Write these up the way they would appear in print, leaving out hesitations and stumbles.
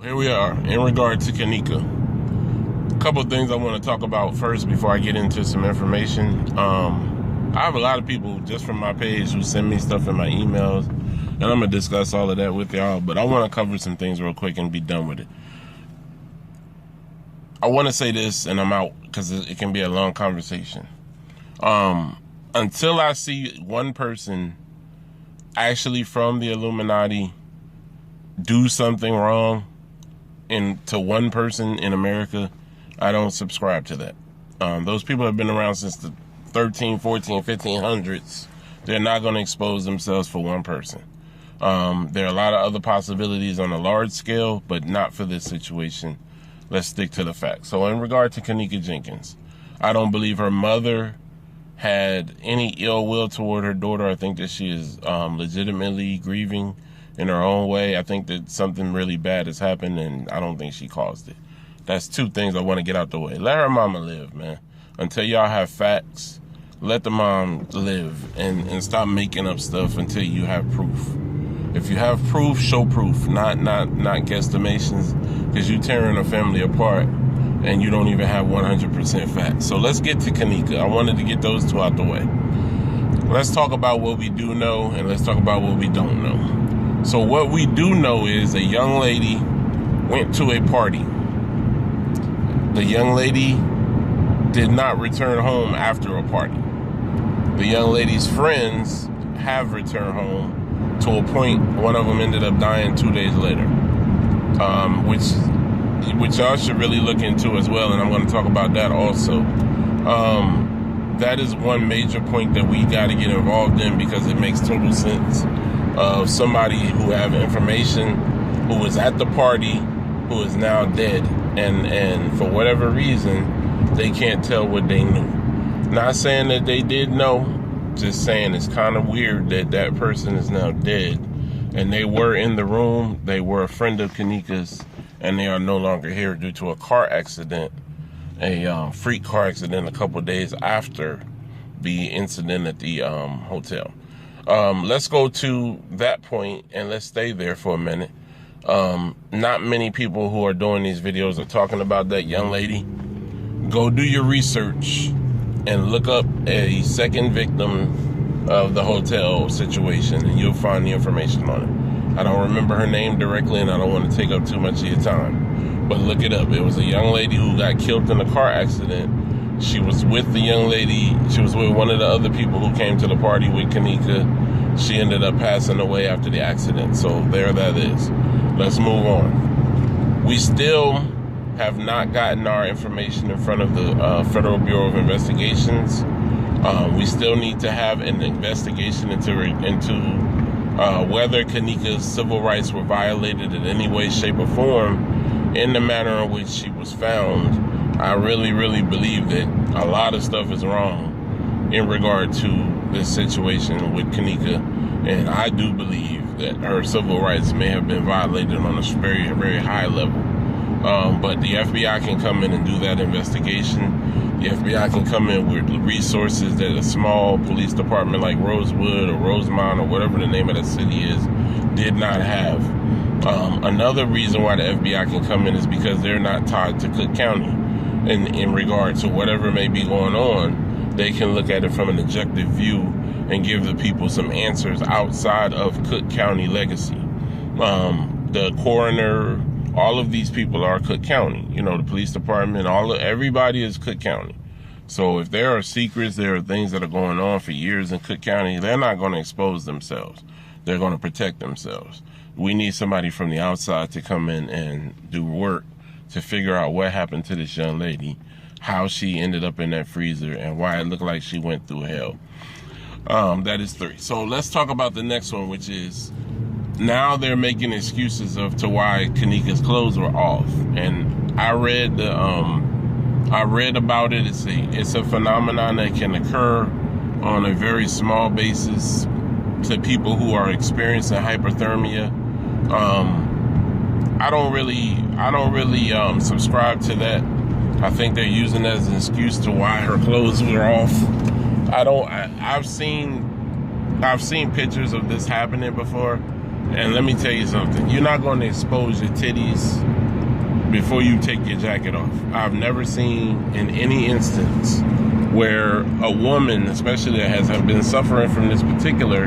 Here we are in regard to Kanika. A couple of things I want to talk about first before I get into some information. I have a lot of people just from my page who send me stuff in my emails, and I'm going to discuss all of that with y'all, but I want to cover some things real quick and be done with it. I want to say this, and I'm out because it can be a long conversation. Until I see one person actually from the Illuminati do something wrong to one person in America, I don't subscribe to that. Those people have been around since the 13, 14, 1500s. They're not going to expose themselves for one person. There are a lot of other possibilities on a large scale, but not for this situation. Let's stick to the facts. So in regard to Kanika Jenkins, I don't believe her mother had any ill will toward her daughter. I think that she is legitimately grieving in her own way. I think that something really bad has happened, and I don't think she caused it. That's two things I want to get out the way. Let her mama live, man. Until y'all have facts, let the mom live and stop making up stuff until you have proof. If you have proof, show proof, not guesstimations, because you're tearing a family apart and you don't even have 100% facts. So let's get to Kanika. I wanted to get those two out the way. Let's talk about what we do know, and let's talk about what we don't know. So what we do know is a young lady went to a party. The young lady did not return home after a party. The young lady's friends have returned home to a point. One of them ended up dying 2 days later, which y'all should really look into as well, and I'm going to talk about that also. That is one major point that we got to get involved in, because it makes total sense of somebody who have information, who was at the party, who is now dead, and for whatever reason they can't tell what they knew. Not saying that they did know, just saying it's kind of weird that that person is now dead, and they were in the room, they were a friend of Kanika's, and they are no longer here due to a car accident, a freak car accident a couple of days after the incident at the hotel. Let's go to that point and let's stay there for a minute. Not many people who are doing these videos are talking about that young lady. Go do your research and look up a second victim of the hotel situation, and you'll find the information on it. I don't remember her name directly, and I don't want to take up too much of your time, but look it up. It was a young lady who got killed in a car accident. She was with the young lady. She was with one of the other people who came to the party with Kanika. She ended up passing away after the accident. So there that is. Let's move on. We still have not gotten our information in front of the Federal Bureau of Investigations. We still need to have an investigation into whether Kanika's civil rights were violated in any way, shape, or form in the manner in which she was found. I really, really believe that a lot of stuff is wrong in regard to this situation with Kanika, and I do believe that her civil rights may have been violated on a very, very high level. But the FBI can come in and do that investigation. The FBI can come in with resources that a small police department like Rosewood or Rosemont or whatever the name of that city is did not have. Another reason why the FBI can come in is because they're not tied to Cook County. In regard to whatever may be going on, they can look at it from an objective view and give the people some answers outside of Cook County legacy. The coroner, all of these people are Cook County. You know, the police department, everybody is Cook County. So if there are secrets, there are things that are going on for years in Cook County, they're not going to expose themselves. They're going to protect themselves. We need somebody from the outside to come in and do work to figure out what happened to this young lady, how she ended up in that freezer, and why it looked like she went through hell. That is 3. So let's talk about the next one, which is now they're making excuses to why Kanika's clothes were off. And I read about it. It's a phenomenon that can occur on a very small basis to people who are experiencing hypothermia. I don't really subscribe to that. I think they're using that as an excuse to why her clothes were off. I've seen pictures of this happening before, And let me tell you something. You're not going to expose your titties before you take your jacket off. I've never seen in any instance where a woman, especially that has been suffering from this particular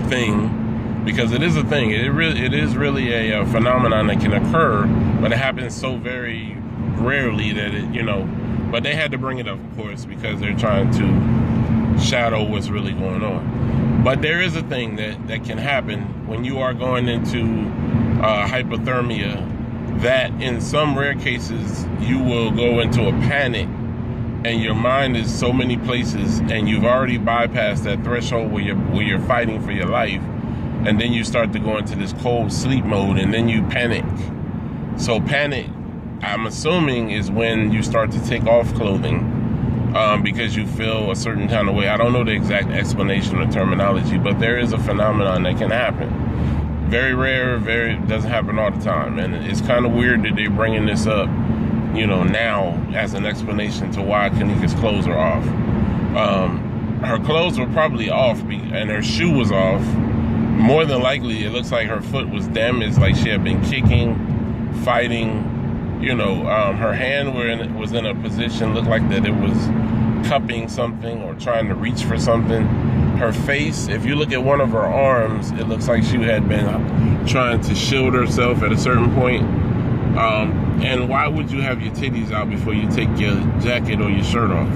thing, because it is a thing. It is really a phenomenon that can occur, but it happens so very rarely that it, you know. But they had to bring it up, of course, because they're trying to shadow what's really going on. But there is a thing that can happen when you are going into hypothermia, that in some rare cases you will go into a panic and your mind is so many places and you've already bypassed that threshold where you're fighting for your life, and then you start to go into this cold sleep mode and then you panic. So panic, I'm assuming, is when you start to take off clothing because you feel a certain kind of way. I don't know the exact explanation or terminology, but there is a phenomenon that can happen. Very rare, doesn't happen all the time. And it's kind of weird that they're bringing this up, you know, now as an explanation to why Kanika's clothes are off. Her clothes were probably off and her shoe was off. More than likely, it looks like her foot was damaged, like she had been kicking, fighting. You know, her hand was in a position, looked like that it was cupping something or trying to reach for something. Her face, if you look at one of her arms, it looks like she had been trying to shield herself at a certain point. And why would you have your titties out before you take your jacket or your shirt off?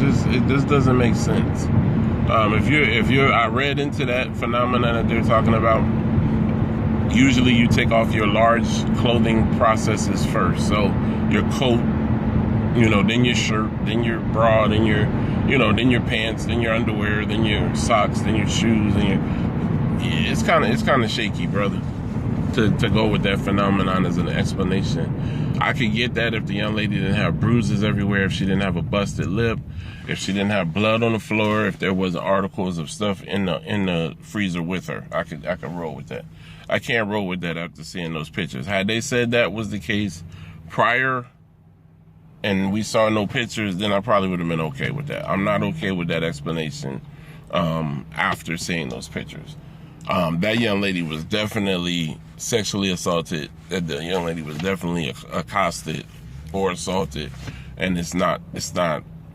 It just doesn't make sense. I read into that phenomenon that they're talking about. Usually you take off your large clothing processes first. So your coat, you know, then your shirt, then your bra, then your, you know, then your pants, then your underwear, then your socks, then your shoes, and it's kind of shaky, brother, to go with that phenomenon as an explanation. I could get that if the young lady didn't have bruises everywhere, if she didn't have a busted lip, if she didn't have blood on the floor, if there was articles of stuff in the freezer with her. I could roll with that. I can't roll with that after seeing those pictures. Had they said that was the case prior and we saw no pictures, then I probably would have been okay with that. I'm not okay with that explanation after seeing those pictures. That young lady was definitely sexually assaulted. The young lady was definitely accosted or assaulted. And it's not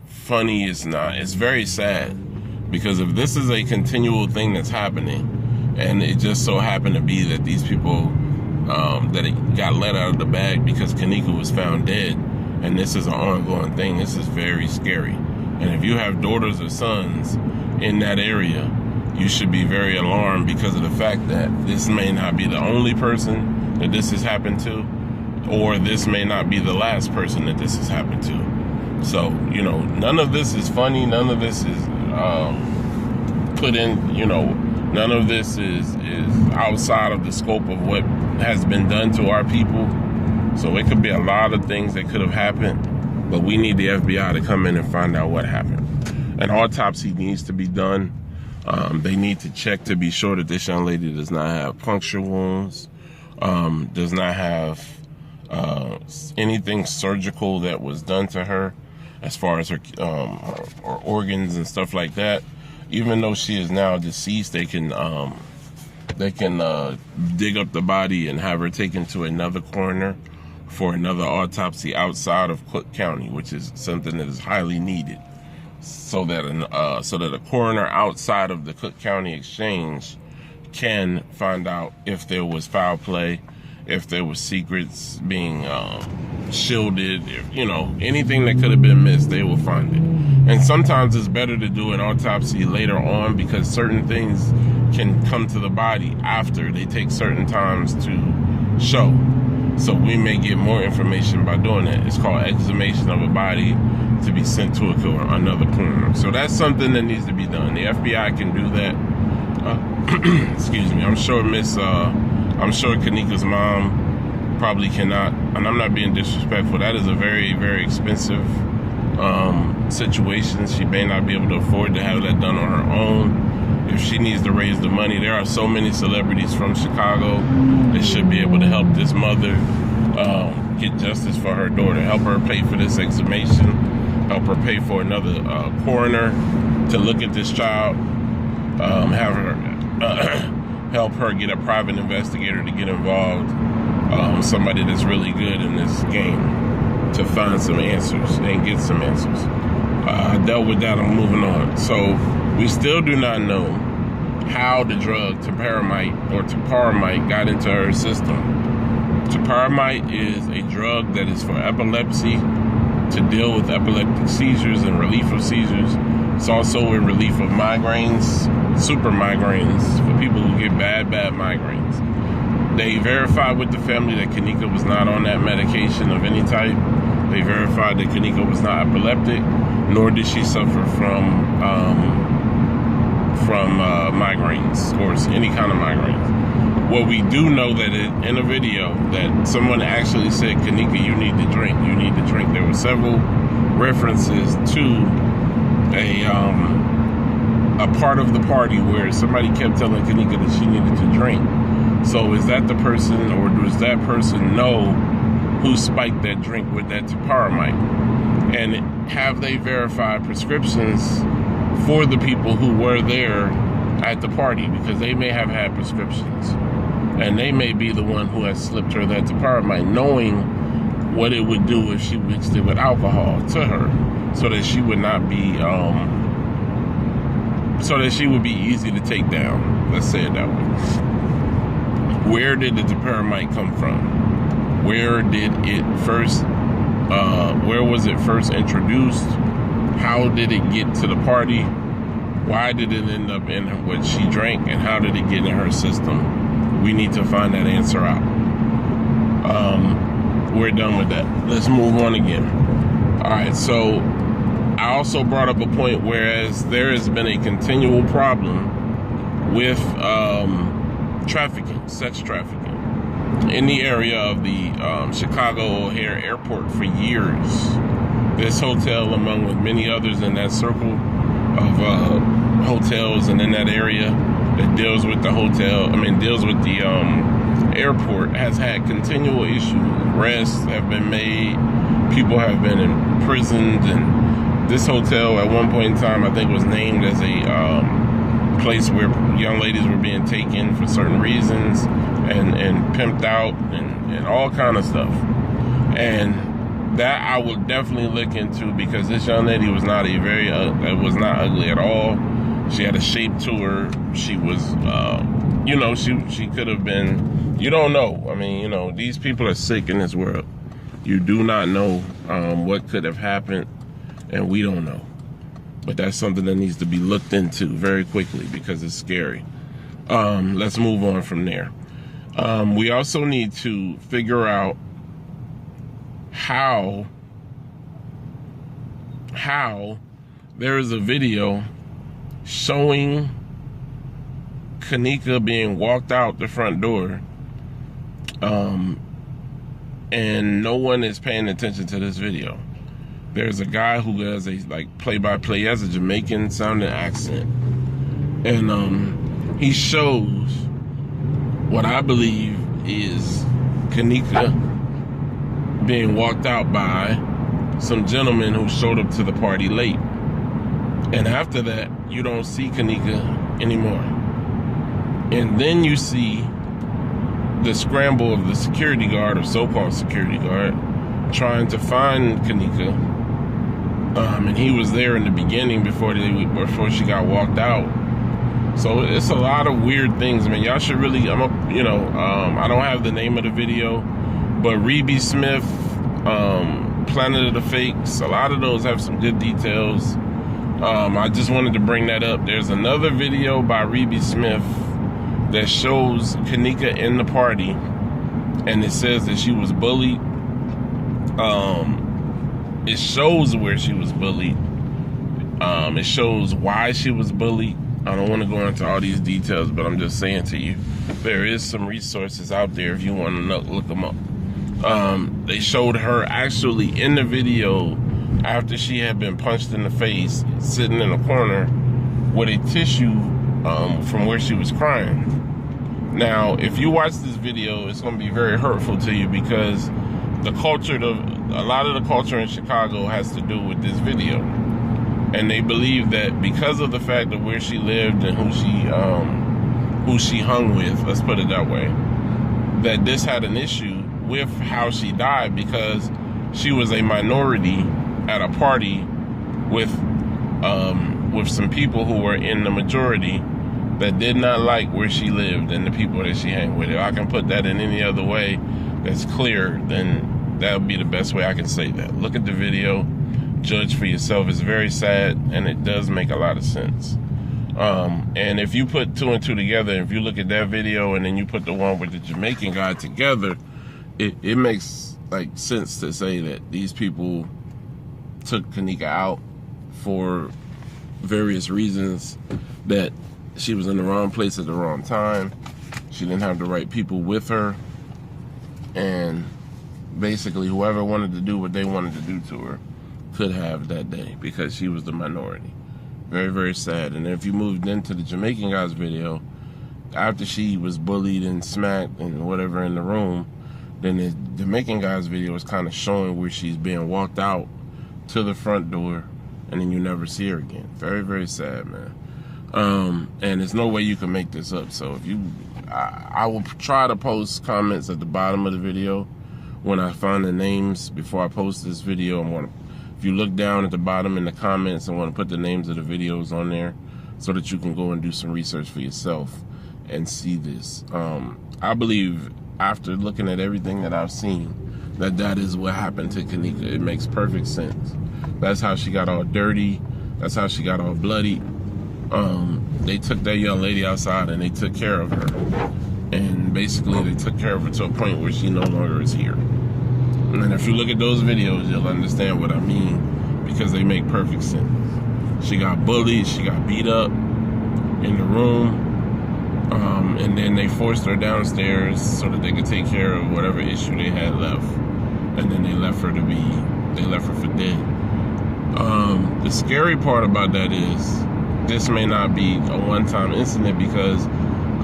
funny. It's very sad, because if this is a continual thing that's happening, and it just so happened to be that these people that it got let out of the bag because Kanika was found dead, and this is an ongoing thing, this is very scary. And if you have daughters or sons in that area, you should be very alarmed, because of the fact that this may not be the only person that this has happened to, or this may not be the last person that this has happened to. So, you know, none of this is funny. None of this is put in, you know, none of this is outside of the scope of what has been done to our people. So it could be a lot of things that could have happened, but we need the FBI to come in and find out what happened. An autopsy needs to be done. They need to check to be sure that this young lady does not have puncture wounds, does not have anything surgical that was done to her as far as her organs and stuff like that. Even though she is now deceased, they can dig up the body and have her taken to another coroner for another autopsy outside of Cook County, which is something that is highly needed, so that a coroner outside of the Cook County exchange can find out if there was foul play, if there was secrets being shielded, if, you know, anything that could have been missed, they will find it. And sometimes it's better to do an autopsy later on, because certain things can come to the body after they take certain times to show. So we may get more information by doing that. It's called exhumation of a body to be sent to another coroner. So that's something that needs to be done. The FBI can do that. Excuse me. I'm sure Kanika's mom probably cannot, and I'm not being disrespectful, that is a very, very expensive situation. She may not be able to afford to have that done on her own. If she needs to raise the money, there are so many celebrities from Chicago that should be able to help this mother get justice for her daughter, help her pay for this exhumation, help her pay for another coroner to look at this child, have her help her get a private investigator to get involved, somebody that's really good in this game, to find some answers and get some answers. I dealt with that. I'm moving on. So we still do not know how the drug toparamite got into her system. Toparamite is a drug that is for epilepsy, to deal with epileptic seizures and relief of seizures. It's also in relief of migraines, super migraines, for people who get bad migraines. They verified with the family that Kenneka was not on that medication of any type. They verified that Kenneka was not epileptic, nor did she suffer from migraines, or any kind of migraines. What we do know that in a video that someone actually said, Kenneka, you need to drink. You need to drink. There were several references to a part of the party where somebody kept telling Kenneka that she needed to drink. So is that the person, or does that person know who spiked that drink with that toparamite? And have they verified prescriptions for the people who were there at the party? Because they may have had prescriptions, and they may be the one who has slipped her that toparamite, knowing what it would do if she mixed it with alcohol to her, so that she would not be, so that she would be easy to take down. Let's say it that way. Where did the toparamite come from? Where did it first, where was it first introduced? How did it get to the party? Why did it end up in what she drank, and how did it get in her system? We need to find that answer out. We're done with that. Let's move on again. All right, so I also brought up a point, whereas there has been a continual problem with trafficking, sex trafficking, in the area of the Chicago O'Hare Airport for years. This hotel, along with many others in that circle of hotels and in that area that deals with the airport, has had continual issues. Arrests have been made, people have been imprisoned, and this hotel at one point in time, I think, was named as a place where young ladies were being taken for certain reasons and pimped out and all kind of stuff. And that I would definitely look into, because this young lady was not was not ugly at all. She had a shape to her. She was, she could have been, you don't know. I mean, these people are sick in this world. You do not know what could have happened, and we don't know. But that's something that needs to be looked into very quickly, because it's scary. Let's move on from there. We also need to figure out how there is a video showing Kenneka being walked out the front door, and no one is paying attention to this video. There's a guy who has a play-by-play. He has a Jamaican sounding accent, and he shows what I believe is Kenneka being walked out by some gentlemen who showed up to the party late. And after that, you don't see Kenneka anymore. And then you see the scramble of the security guard, or so-called security guard, trying to find Kenneka. And he was there in the beginning before she got walked out. So it's a lot of weird things. I mean, y'all should really, I don't have the name of the video, but Reby Smith, Planet of the Fakes, a lot of those have some good details. I just wanted to bring that up. There's another video by Reby Smith that shows Kenneka in the party, and it says that she was bullied. It shows where she was bullied. It shows why she was bullied. I don't want to go into all these details, but I'm just saying to you, there is some resources out there if you want to look them up. They showed her actually in the video, after she had been punched in the face, sitting in a corner with a tissue from where she was crying. Now, if you watch this video, it's going to be very hurtful to you, because a lot of the culture in Chicago has to do with this video. And they believe that because of the fact of where she lived and who she who she hung with, let's put it that way, that this had an issue with how she died because she was a minority at a party with some people who were in the majority that did not like where she lived and the people that she hang with. If I can put that in any other way that's clear, then that would be the best way I can say that. Look at the video, judge for yourself. It's very sad, and it does make a lot of sense. And if you put two and two together, if you look at that video and then you put the one with the Jamaican guy together, it makes like sense to say that these people took Kanika out for various reasons, that she was in the wrong place at the wrong time. She didn't have the right people with her. And basically whoever wanted to do what they wanted to do to her could have that day because she was the minority. Very, very sad. And if you moved into the Jamaican guy's video, after she was bullied and smacked and whatever in the room, then the Jamaican guy's video is kind of showing where she's being walked out to the front door, and then you never see her again. Very, very sad, man. And there's no way you can make this up. So if I will try to post comments at the bottom of the video when I find the names before I post this video. If you look down at the bottom in the comments, I want to put the names of the videos on there so that you can go and do some research for yourself and see this. I believe after looking at everything that I've seen, that is what happened to Kanika. It makes perfect sense. That's how she got all dirty. That's how she got all bloody. They took that young lady outside and they took care of her. And basically they took care of her to a point where she no longer is here. And then if you look at those videos, you'll understand what I mean, because they make perfect sense. She got bullied, she got beat up in the room, and then they forced her downstairs so that they could take care of whatever issue they had left. And then they left her for dead. The scary part about that is this may not be a one-time incident, because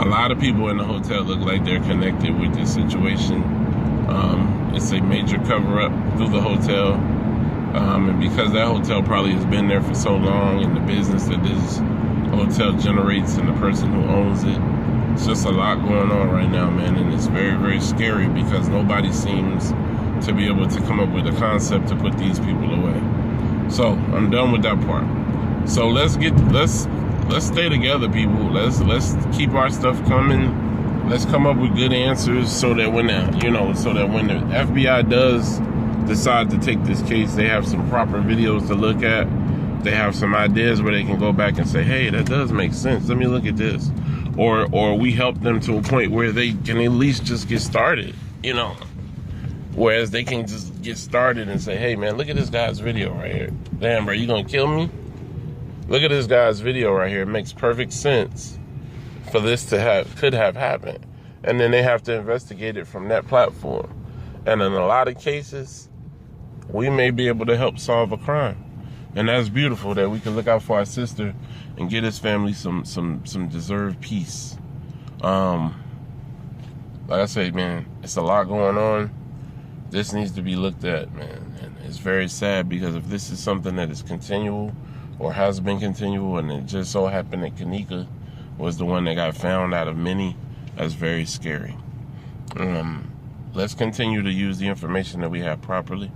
a lot of people in the hotel look like they're connected with this situation. It's a major cover-up through the hotel, and because that hotel probably has been there for so long, and the business that this hotel generates and the person who owns it, it's just a lot going on right now, man, and it's very, very scary because nobody seems to be able to come up with a concept to put these people away. So I'm done with that part. So let's stay together, people. Let's keep our stuff coming. Let's come up with good answers so that when the FBI does decide to take this case, they have some proper videos to look at. They have some ideas where they can go back and say, hey, that does make sense. Let me look at this. Or we help them to a point where they can at least just get started, Whereas they can just get started and say, hey, man, look at this guy's video right here. Damn, bro, you gonna kill me? Look at this guy's video right here. It makes perfect sense for this could have happened. And then they have to investigate it from that platform. And in a lot of cases, we may be able to help solve a crime. And that's beautiful that we can look out for our sister and get his family some deserved peace. Like I said, man, it's a lot going on. This needs to be looked at, man. And it's very sad because if this is something that is continual or has been continual, and it just so happened that Kanika was the one that got found out of many, that's very scary. Let's continue to use the information that we have properly.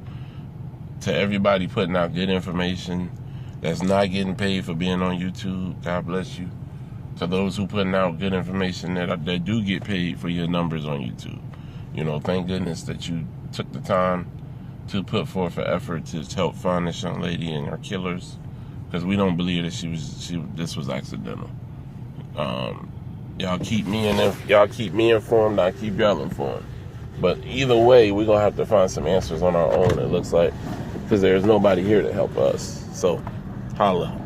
To everybody putting out good information that's not getting paid for being on YouTube, God bless you. To those who putting out good information that do get paid for your numbers on YouTube, thank goodness that you took the time to put forth an effort to help find this young lady and her killers, because we don't believe that this was accidental. Y'all keep me informed, I keep y'all informed. But either way, we're gonna have to find some answers on our own, it looks like, because there's nobody here to help us. So holla.